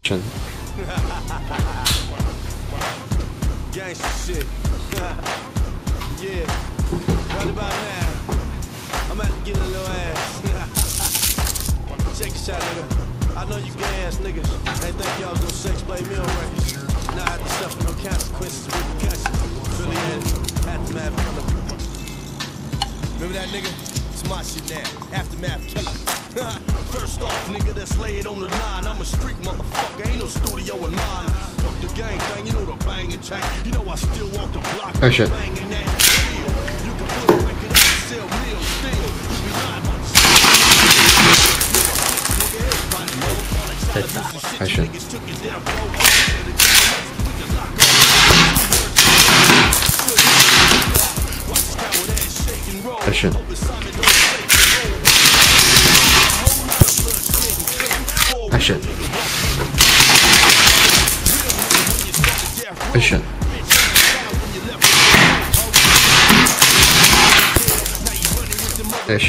Action. Gangsta shit. Yeah. Right about now, I'm about to get a little ass. Check this out, nigga. I know you gay ass niggas ain't think y'all was gonna sex play me on records. Now I have to suffer no consequences with repercussions. Really aftermath killer. Remember that nigga? It's my shit now. Aftermath killer. First off, nigga, let's lay it on the line. I'm a street motherfucker, ain't no studio in mine. Fuck the gang thing, you know the banging chain. You know I still want the block. Oh shit. Banging that steel. You can put a record up and sell real steel. You be lying about the Action. Action. Action. Action. Action.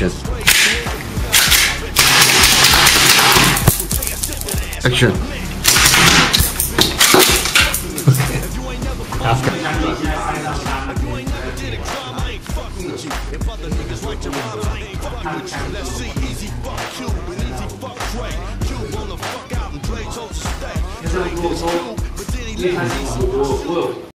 Action. Let's see, easy fuck Cube and easy fuck Dre. Cube on the fuck out and Dre told to stay. Dre did his Cube, but then he leaves easy.